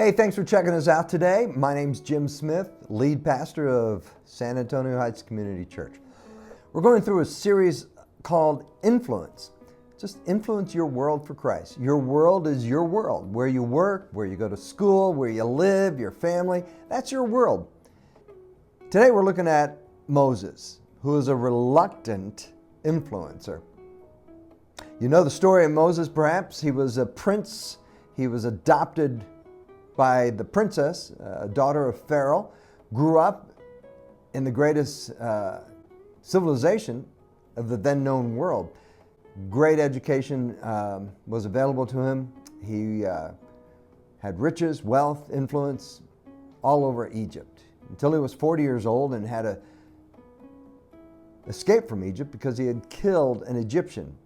Hey, thanks for checking us out today. My name's Jim Smith, lead pastor of San Antonio Heights Community Church. We're going through a series called Influence. Just influence your world for Christ. Your world is your world. Where you work, where you go to school, where you live, your family, that's your world. Today we're looking at Moses, who is a reluctant influencer. You know the story of Moses, perhaps. He was a prince. He was adopted by the princess, daughter of Pharaoh, grew up in the greatest civilization of the then known world. Great education was available to him. He had riches, wealth, influence all over Egypt until he was 40 years old and had to escape from Egypt because he had killed an Egyptian.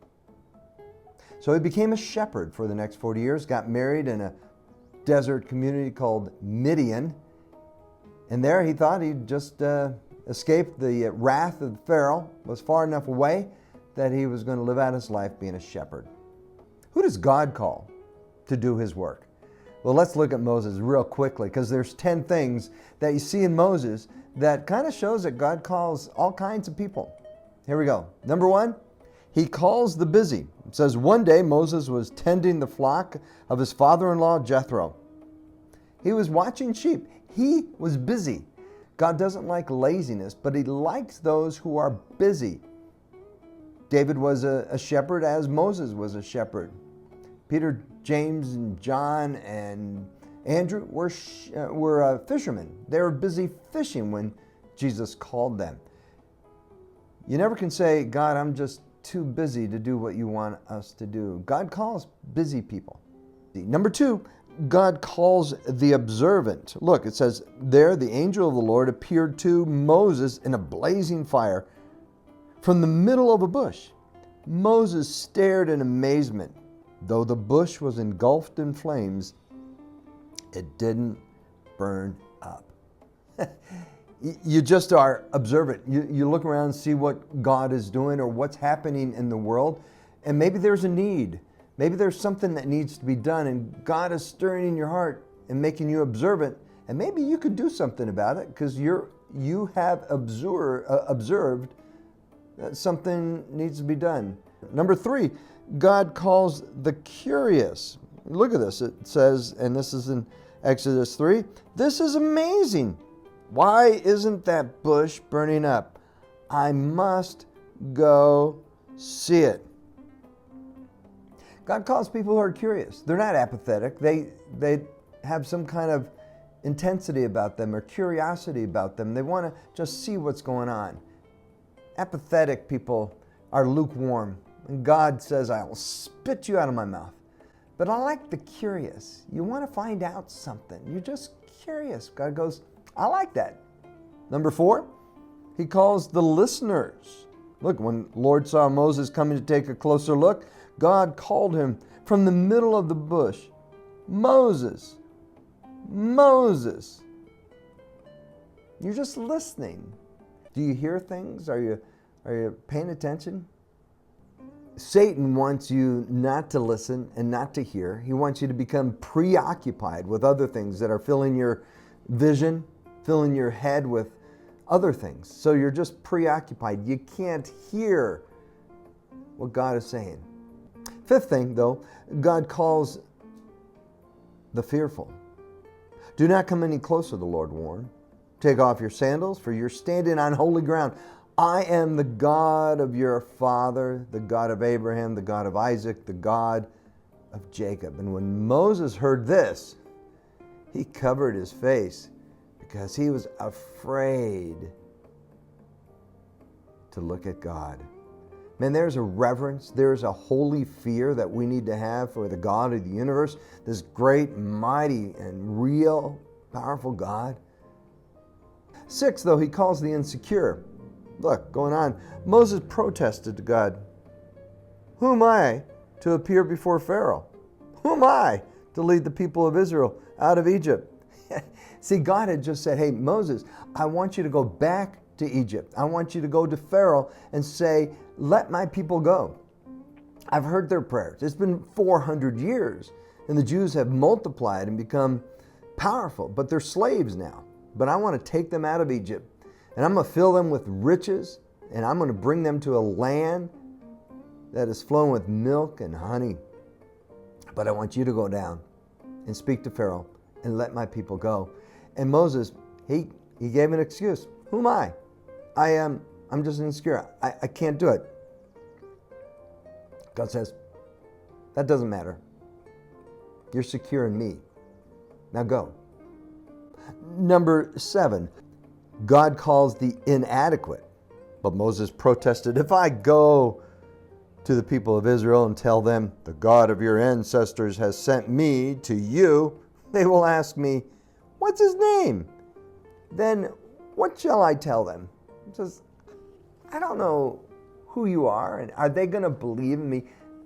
So he became a shepherd for the next 40 years, got married in a desert community called Midian. And there he thought he'd just escape the wrath of Pharaoh, was far enough away that he was going to live out his life being a shepherd. Who does God call to do his work? Well, let's look at Moses real quickly, because there's 10 things that you see in Moses that kind of shows that God calls all kinds of people. Here we go. Number 1, he calls the busy. It says, one day Moses was tending the flock of his father-in-law Jethro. He was watching sheep. He was busy. God doesn't like laziness, but he likes those who are busy. David was a shepherd as Moses was a shepherd. Peter, James, and John and Andrew were fishermen. They were busy fishing when Jesus called them. You never can say, God, I'm just too busy to do what you want us to do. God calls busy people. Number 2, God calls the observant. Look, it says, there the angel of the Lord appeared to Moses in a blazing fire from the middle of a bush. Moses stared in amazement. Though the bush was engulfed in flames, it didn't burn up. You just are observant. You look around and see what God is doing or what's happening in the world, and maybe there's a need. Maybe there's something that needs to be done, and God is stirring in your heart and making you observant, and maybe you could do something about it because you have observed that something needs to be done. Number 3, God calls the curious. Look at this. It says, and this is in Exodus 3, this is amazing. Why isn't that bush burning up? I must go see it. God calls people who are curious. They're not apathetic. They have some kind of intensity about them or curiosity about them. They want to just see what's going on. Apathetic people are lukewarm. And God says, I will spit you out of my mouth. But I like the curious. You want to find out something. You're just curious. God goes, I like that. Number 4, he calls the listeners. Look, when the Lord saw Moses coming to take a closer look, God called him from the middle of the bush. Moses, Moses. You're just listening. Do you hear things? Are you paying attention? Satan wants you not to listen and not to hear. He wants you to become preoccupied with other things that are filling your vision, filling your head with other things. So you're just preoccupied. You can't hear what God is saying. 5th thing, though, God calls the fearful. Do not come any closer, the Lord warned. Take off your sandals, for you're standing on holy ground. I am the God of your father, the God of Abraham, the God of Isaac, the God of Jacob. And when Moses heard this, he covered his face because he was afraid to look at God. Man, there's a reverence, there's a holy fear that we need to have for the God of the universe, this great, mighty, and real, powerful God. 6, though, he calls the insecure. Look, going on, Moses protested to God. Who am I to appear before Pharaoh? Who am I to lead the people of Israel out of Egypt? See, God had just said, hey, Moses, I want you to go back to Egypt. I want you to go to Pharaoh and say, let my people go. I've heard their prayers. It's been 400 years, and the Jews have multiplied and become powerful, but they're slaves now. But I want to take them out of Egypt, and I'm going to fill them with riches, and I'm going to bring them to a land that is flowing with milk and honey. But I want you to go down and speak to Pharaoh and let my people go. And Moses, he gave an excuse. Who am I? I'm just insecure. I can't do it. God says, that doesn't matter. You're secure in me. Now go. Number 7, God calls the inadequate. But Moses protested, if I go to the people of Israel and tell them, the God of your ancestors has sent me to you, they will ask me, what's his name? Then what shall I tell them? He says, I don't know who you are, and are they going to believe in me?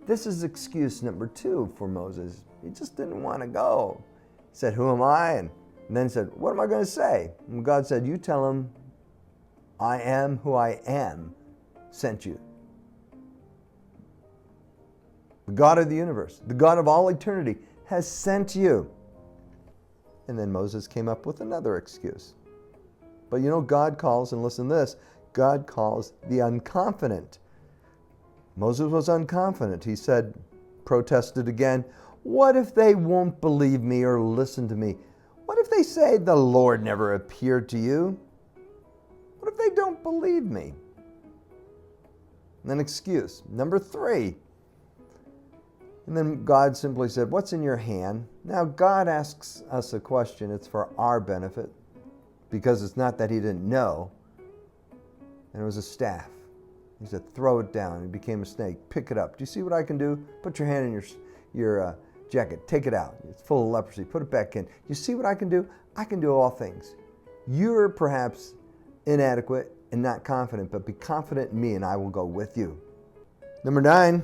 This is excuse number 2 for Moses. He just didn't want to go. He said, who am I? And then said, what am I going to say? And God said, you tell him, I am who I am sent you. The God of the universe, the God of all eternity, has sent you. And then Moses came up with another excuse. But you know, God calls, and listen to this, God calls the unconfident. Moses was unconfident. He said, protested again, what if they won't believe me or listen to me? What if they say the Lord never appeared to you? What if they don't believe me? An excuse. Number 3. And then God simply said, what's in your hand? Now God asks us a question. It's for our benefit, because it's not that he didn't know. And it was a staff. He said, throw it down. It became a snake. Pick it up. Do you see what I can do? Put your hand in your jacket. Take it out. It's full of leprosy. Put it back in. You see what I can do? I can do all things. You're perhaps inadequate and not confident, but be confident in me and I will go with you. Number 9,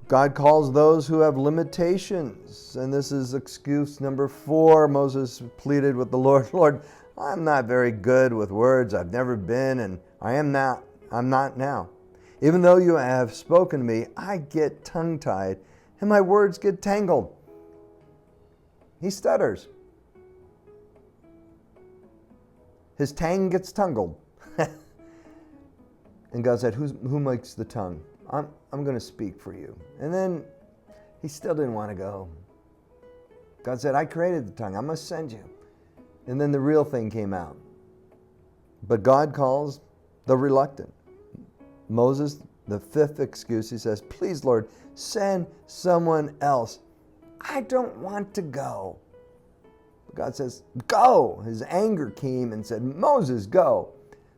God calls those who have limitations. And this is excuse number 4. Moses pleaded with the Lord, Lord, I'm not very good with words. I've never been, and I'm not now. Even though you have spoken to me, I get tongue-tied and my words get tangled. He stutters. His tang gets tangled. And God said, who makes the tongue? I'm going to speak for you. And then he still didn't want to go. God said, I created the tongue. I'm going to send you. And then the real thing came out. But God calls the reluctant. Moses, the 5th excuse, he says, please, Lord, send someone else. I don't want to go. God says, go. His anger came and said, Moses, go.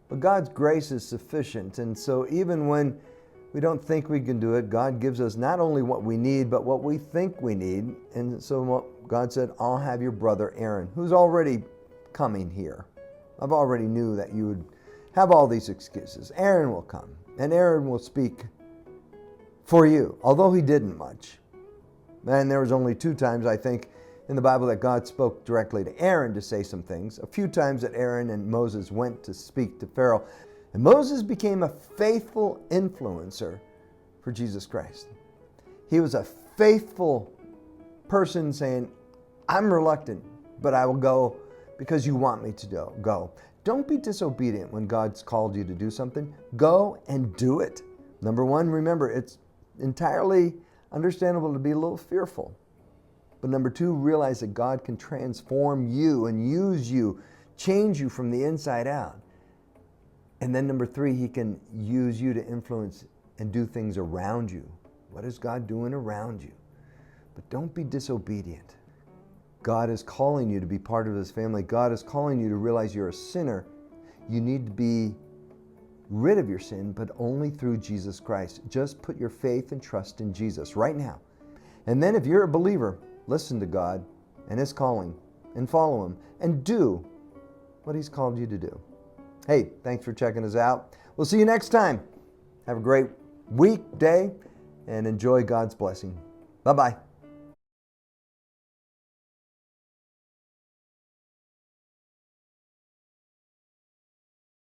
But God's grace is sufficient. And so even when we don't think we can do it, God gives us not only what we need, but what we think we need. And so God said, I'll have your brother Aaron, who's already coming here. I've already knew that you would have all these excuses. Aaron will come, and Aaron will speak for you, although he didn't much. And there was only 2 times, I think, in the Bible that God spoke directly to Aaron to say some things. A few times that Aaron and Moses went to speak to Pharaoh. And Moses became a faithful influencer for Jesus Christ. He was a faithful person saying, I'm reluctant, but I will go because you want me to go. Don't be disobedient when God's called you to do something. Go and do it. Number 1, remember, it's entirely understandable to be a little fearful. But number 2, realize that God can transform you and use you, change you from the inside out. And then number 3, he can use you to influence and do things around you. What is God doing around you? But don't be disobedient. God is calling you to be part of his family. God is calling you to realize you're a sinner. You need to be rid of your sin, but only through Jesus Christ. Just put your faith and trust in Jesus right now. And then if you're a believer, listen to God and his calling and follow him and do what he's called you to do. Hey, thanks for checking us out. We'll see you next time. Have a great week, day, and enjoy God's blessing. Bye-bye.